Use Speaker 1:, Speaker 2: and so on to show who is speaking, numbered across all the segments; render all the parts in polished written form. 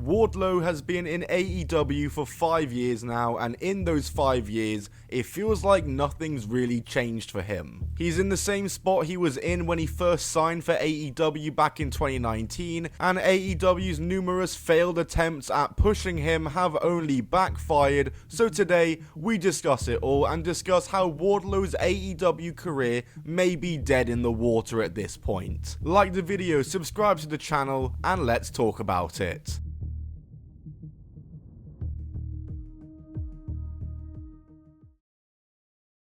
Speaker 1: Wardlow has been in AEW for 5 years now, and in those 5 years, it feels like nothing's really changed for him. He's in the same spot he was in when he first signed for AEW back in 2019, and AEW's numerous failed attempts at pushing him have only backfired, so today we discuss it all and discuss how Wardlow's AEW career may be dead in the water at this point. Like the video, subscribe to the channel, and let's talk about it.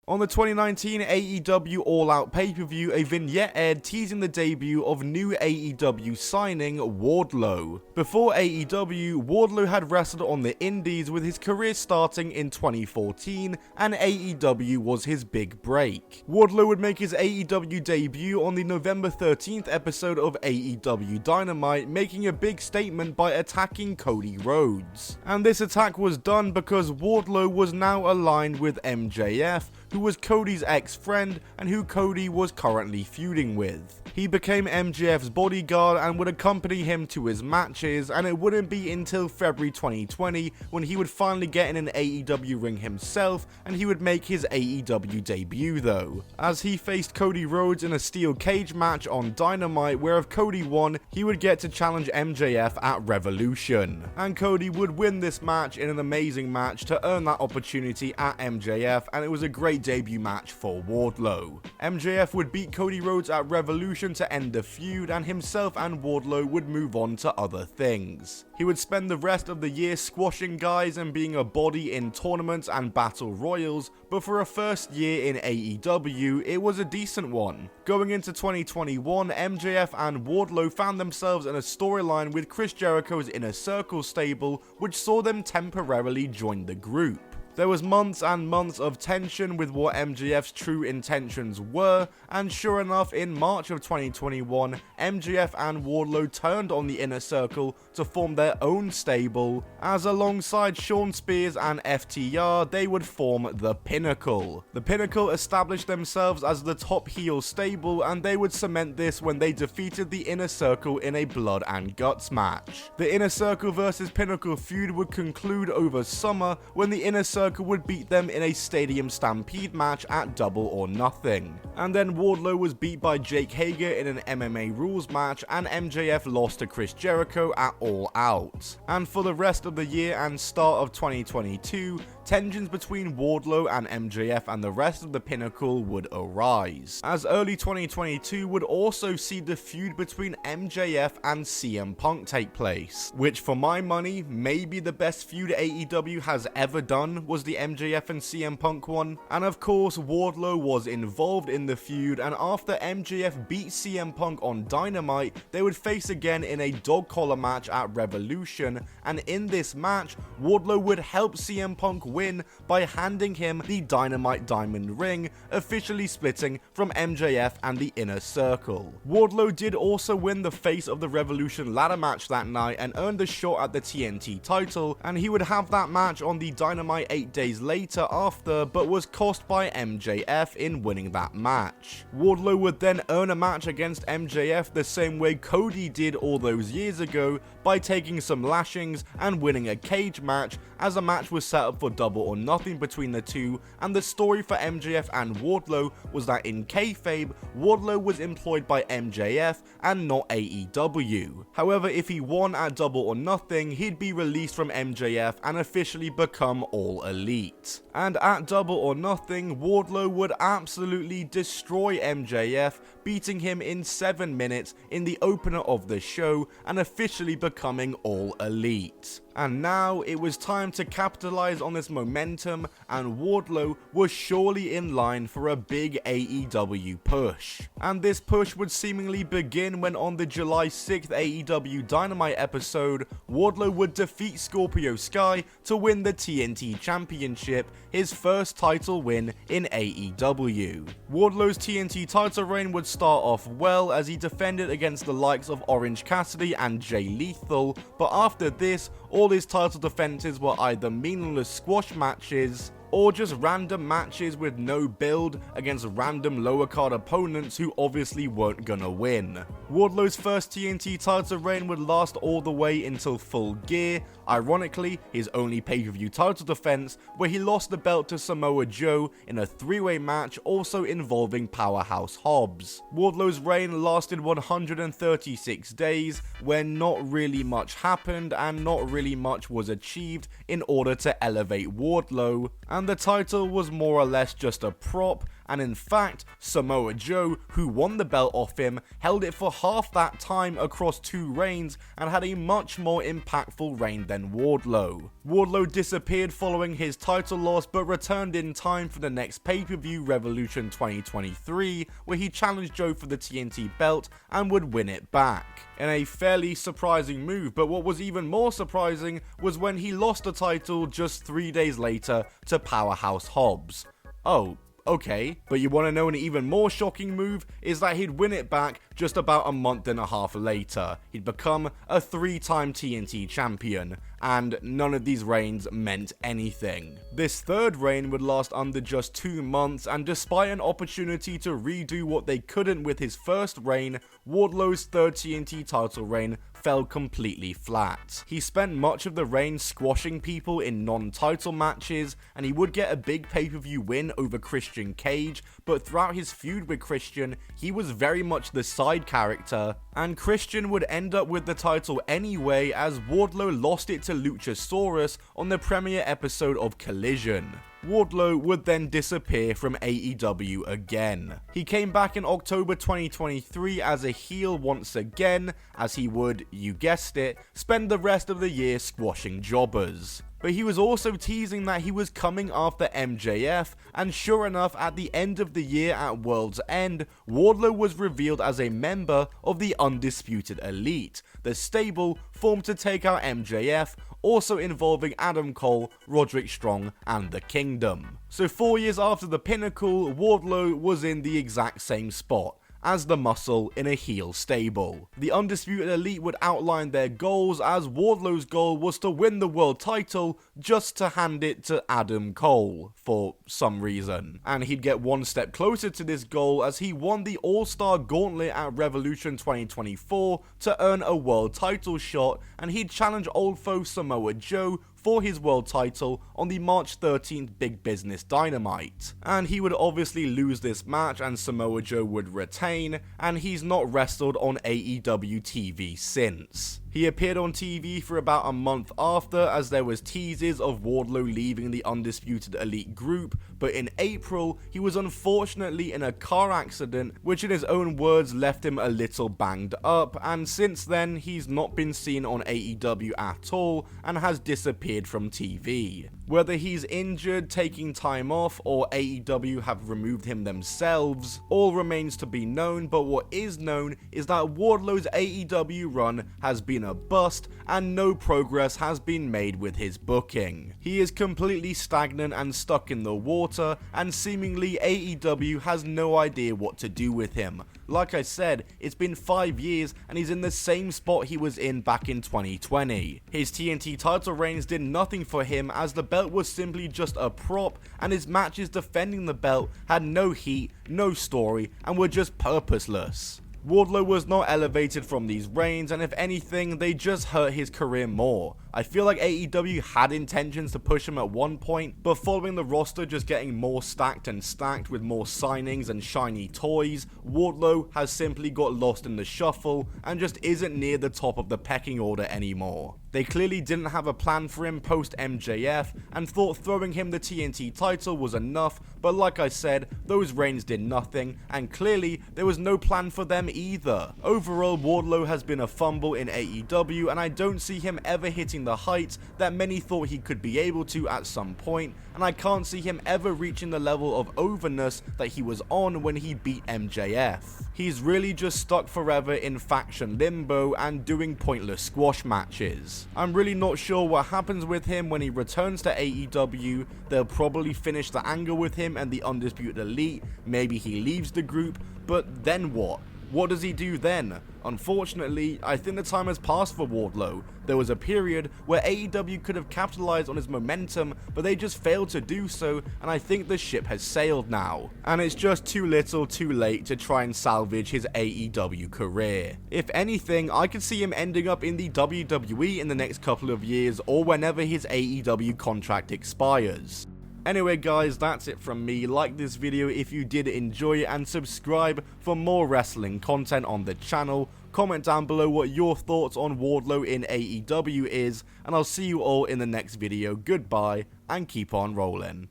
Speaker 1: On the 2019 AEW All Out pay-per-view, a vignette aired teasing the debut of new AEW signing Wardlow. Before AEW, Wardlow had wrestled on the indies, with his career starting in 2014, and AEW was his big break. Wardlow would make his AEW debut on the November 13th episode of AEW Dynamite, making a big statement by attacking Cody Rhodes. And this attack was done because Wardlow was now aligned with MJF, who was Cody's ex-friend and who Cody was currently feuding with. He became MJF's bodyguard and would accompany him to his matches, and it wouldn't be until February 2020 when he would finally get in an AEW ring himself, and he would make his AEW debut though, as he faced Cody Rhodes in a steel cage match on Dynamite, where if Cody won, he would get to challenge MJF at Revolution. And Cody would win this match in an amazing match to earn that opportunity at MJF, and it was a great debut match for Wardlow. MJF would beat Cody Rhodes at Revolution to end the feud, and himself and Wardlow would move on to other things. He would spend the rest of the year squashing guys and being a body in tournaments and battle royals, but for a first year in AEW, it was a decent one. Going into 2021, MJF and Wardlow found themselves in a storyline with Chris Jericho's Inner Circle stable, which saw them temporarily join the group. There was months and months of tension with what MJF's true intentions were, and sure enough, in March of 2021, MJF and Wardlow turned on the Inner Circle to form their own stable, as alongside Shawn Spears and FTR, they would form The Pinnacle. The Pinnacle established themselves as the top heel stable, and they would cement this when they defeated the Inner Circle in a Blood and Guts match. The Inner Circle vs Pinnacle feud would conclude over summer, when the Inner Circle would beat them in a Stadium Stampede match at Double or Nothing. And then Wardlow was beat by Jake Hager in an MMA rules match, and MJF lost to Chris Jericho at All Out. And for the rest of the year and start of 2022, tensions between Wardlow and MJF and the rest of the Pinnacle would arise, as early 2022 would also see the feud between MJF and CM Punk take place, which for my money may be the best feud AEW has ever done, was the MJF and CM Punk one. And of course, Wardlow was involved in the feud, and after MJF beat CM Punk on Dynamite, they would face again in a dog collar match at Revolution, and in this match, Wardlow would help CM Punk win by handing him the Dynamite Diamond Ring, officially splitting from MJF and the Inner Circle. Wardlow did also win the Face of the Revolution ladder match that night and earned a shot at the TNT title, and he would have that match on the Dynamite 8 days later after, but was cost by MJF in winning that match. Wardlow would then earn a match against MJF the same way Cody did all those years ago, by taking some lashings and winning a cage match, as a match was set up for Double or Nothing between the two, and the story for MJF and Wardlow was that in kayfabe, Wardlow was employed by MJF and not AEW. However, if he won at Double or Nothing, he'd be released from MJF and officially become All Elite. And at Double or Nothing, Wardlow would absolutely destroy MJF, beating him in 7 minutes in the opener of the show and officially becoming All Elite. And now it was time to capitalize on this momentum, and Wardlow was surely in line for a big AEW push. And this push would seemingly begin when on the July 6th AEW Dynamite episode, Wardlow would defeat Scorpio Sky to win the TNT Championship, his first title win in AEW. Wardlow's TNT title reign would start off well as he defended against the likes of Orange Cassidy and Jay Lethal, but after this, all his title defenses were either meaningless squash matches or just random matches with no build against random lower card opponents who obviously weren't gonna win. Wardlow's first TNT title reign would last all the way until Full Gear, ironically his only pay-per-view title defense, where he lost the belt to Samoa Joe in a three-way match also involving Powerhouse Hobbs. Wardlow's reign lasted 136 days, where not really much happened and not really much was achieved in order to elevate Wardlow, and the title was more or less just a prop, and in fact, Samoa Joe, who won the belt off him, held it for half that time across 2 reigns and had a much more impactful reign than Wardlow. Wardlow disappeared following his title loss but returned in time for the next pay-per-view Revolution 2023, where he challenged Joe for the TNT belt and would win it back, in a fairly surprising move. But what was even more surprising was when he lost the title just 3 days later to Powerhouse Hobbs. Oh, okay, but you want to know an even more shocking move is that he'd win it back just about a month and a half later. He'd become a 3-time TNT champion, and none of these reigns meant anything. This third reign would last under just 2 months, and despite an opportunity to redo what they couldn't with his first reign, Wardlow's third TNT title reign fell completely flat. He spent much of the reign squashing people in non-title matches, and he would get a big pay-per-view win over Christian Cage, but throughout his feud with Christian, he was very much the side character, and Christian would end up with the title anyway as Wardlow lost it to Luchasaurus on the premiere episode of Collision. Wardlow would then disappear from AEW again. He came back in October 2023 as a heel once again, as he would, you guessed it, spend the rest of the year squashing jobbers. But he was also teasing that he was coming after MJF, and sure enough, at the end of the year at World's End, Wardlow was revealed as a member of the Undisputed Elite, the stable formed to take out MJF, also involving Adam Cole, Roderick Strong, and the Kingdom. So 4 years after the Pinnacle, Wardlow was in the exact same spot, as the muscle in a heel stable. The Undisputed Elite would outline their goals, as Wardlow's goal was to win the world title just to hand it to Adam Cole for some reason. And he'd get one step closer to this goal as he won the All-Star Gauntlet at Revolution 2024 to earn a world title shot, and he'd challenge old foe Samoa Joe for his world title on the March 13th Big Business Dynamite. And he would obviously lose this match and Samoa Joe would retain, and he's not wrestled on AEW TV since. He appeared on TV for about a month after, as there was teases of Wardlow leaving the Undisputed Elite group, but in April, he was unfortunately in a car accident, which in his own words left him a little banged up, and since then, he's not been seen on AEW at all, and has disappeared from TV. Whether he's injured, taking time off, or AEW have removed him themselves, all remains to be known, but what is known is that Wardlow's AEW run has been a bust, and no progress has been made with his booking. He is completely stagnant and stuck in the water, and seemingly AEW has no idea what to do with him. Like I said, it's been 5 years and he's in the same spot he was in back in 2020. His TNT title reigns did nothing for him, as the belt was simply just a prop, and his matches defending the belt had no heat, no story, and were just purposeless. Wardlow was not elevated from these reigns, and if anything, they just hurt his career more. I feel like AEW had intentions to push him at one point, but following the roster just getting more stacked and stacked with more signings and shiny toys, Wardlow has simply got lost in the shuffle and just isn't near the top of the pecking order anymore. They clearly didn't have a plan for him post MJF and thought throwing him the TNT title was enough, but like I said, those reigns did nothing, and clearly there was no plan for them either. Overall, Wardlow has been a fumble in AEW, and I don't see him ever hitting the heights that many thought he could be able to at some point, and I can't see him ever reaching the level of overness that he was on when he beat MJF. He's really just stuck forever in faction limbo and doing pointless squash matches. I'm really not sure what happens with him when he returns to AEW. They'll probably finish the angle with him and the Undisputed Elite, maybe he leaves the group, but then what? What does he do then? Unfortunately, I think the time has passed for Wardlow. There was a period where AEW could have capitalized on his momentum, but they just failed to do so, and I think the ship has sailed now. And it's just too little too late to try and salvage his AEW career. If anything, I could see him ending up in the WWE in the next couple of years, or whenever his AEW contract expires. Anyway guys, that's it from me. Like this video if you did enjoy it, and subscribe for more wrestling content on the channel. Comment down below what your thoughts on Wardlow in AEW is, and I'll see you all in the next video. Goodbye, and keep on rolling.